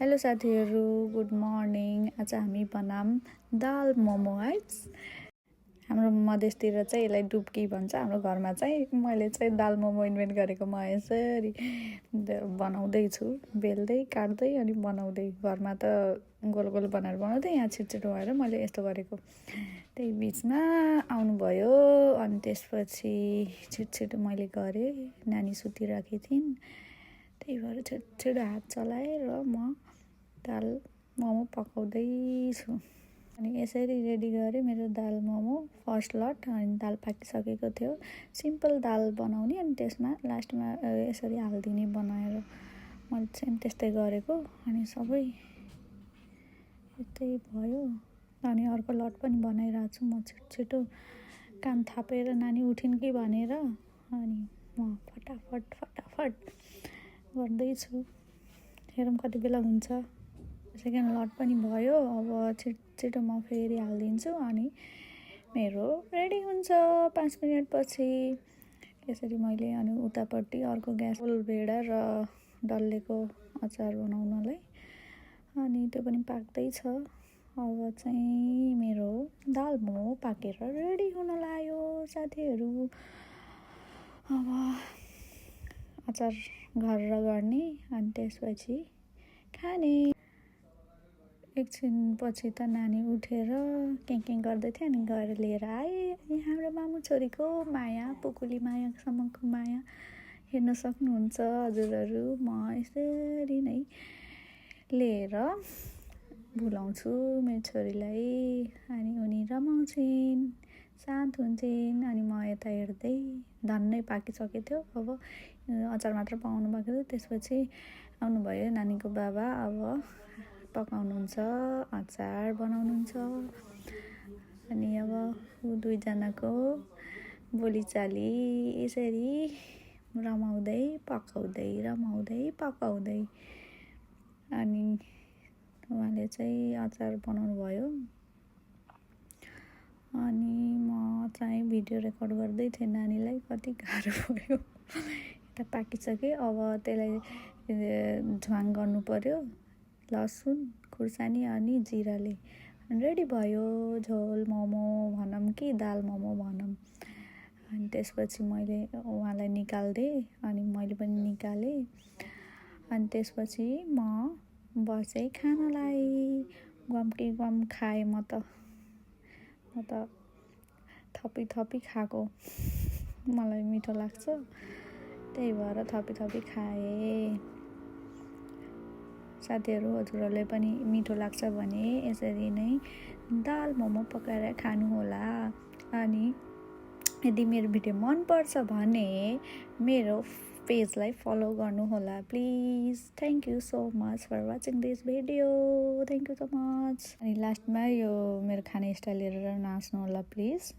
Hello साथीहरू, good morning. आज हामी बनाम दाल मोमो है। हाम्रो मधेसतिर चाहिँ यसलाई डुब्की भन्छ। हाम्रो घरमा चाहिँ मैले चाहिँ दाल मोमो इन्भेन्ट गरेको म यसरी बनाउँदैछु, बेल्दै काट्दै अनि बनाउँदै। घरमा त गोल गोल बनाएर बनाउँदै, यहाँ छिटो भएर मैले यस्तो गरेको। त्यही बिचमा आउनुभयो अनि त्यसपछि छिटो मैले गरेँ। नानी सुतिराखेकी थिइन्, त्यही भएर छिटो हात चलाएर म दाल मोमो पकाउँदैछु। अनि यसरी रेडी गरेँ मेरो दाल मोमो। फर्स्ट लट अनि दाल पाकिसकेको थियो। सिम्पल दाल बनाउने अनि त्यसमा लास्टमा यसरी हालिदिने बनाएर मैले चाहिँ त्यस्तै गरेको। अनि सबै यस्तै भयो। अनि अर्को लट पनि बनाइरहेको छु म छिटो काम थापेर नानी उठिन् कि भनेर। अनि म फटाफट गर्दैछु। हेरौँ कति बेला हुन्छ। सेकेन्ड लट पनि भयो। अब छिटो म फेरि हालिदिन्छु अनि मेरो रेडी हुन्छ 5 मिनट पछि। यसरी मैले अनि उतापट्टि अर्को ग्यास भेडा र डल्लेको अचार बनाउनलाई अनि त्यो पनि पाक्दैछ। अब चाहिँ मेरो दाल मोमो पाकेर रेडी हुन लाग्यो साथीहरू। अब अचार गरेर गर्ने अनि त्यसपछि खाने। एकछिनपछि त नानी उठेर केङ गर्दै थियो अनि गएर लिएर आएँ। अनि हाम्रो मामु छोरीको माया, पुकुली मायासम्मको माया हेर्न सक्नुहुन्छ हजुरहरू। म यसरी नै लिएर भुलाउँछु मेरो छोरीलाई अनि उनी रमाउँछिन्, शान्त हुन्छन्। अनि म यता हेर्दै धन्नै पाकिसकेको थियो। अब अचार मात्र पकाउनु बाँकी थियो। त्यसपछि आउनुभयो नानीको बाबा। अब पकाउनुहुन्छ, अचार बनाउनुहुन्छ। अनि अब दुईजनाको बोलीचाली यसरी रमाउँदै पकाउँदै अनि उहाँले चाहिँ अचार बनाउनु भयो। अनि म चाहिँ भिडियो रेकर्ड गर्दै थिएँ। नानीलाई कति गाह्रो भयो। यता पाकिसक्यो। अब त्यसलाई झ्वाङ गर्नु पर्यो लसुन, खुर्सानी अनि जिराले। रेडी भयो झोल मोमो भनौँ कि दाल मोमो भनौँ। अनि त्यसपछि मैले उहाँलाई निकालिदिएँ अनि मैले पनि निकालेँ। अनि त्यसपछि म बसेँ खानालाई। गम खाएँ म त थपी खाएको। मलाई मिठो लाग्छ, त्यही भएर थपी खाएँ। साथीहरू, हजुरहरूले पनि मिठो लाग्छ भने यसरी नै दाल मोमो पकाएर खानुहोला। अनि यदि मेरो भिडियो मनपर्छ भने मेरो पेजलाई फलो गर्नुहोला please. Thank you so much for watching this video. Thank you so much. अनि लास्टमा यो मेरो खाने स्टाइल हेरेर नाच्नु होला प्लिज।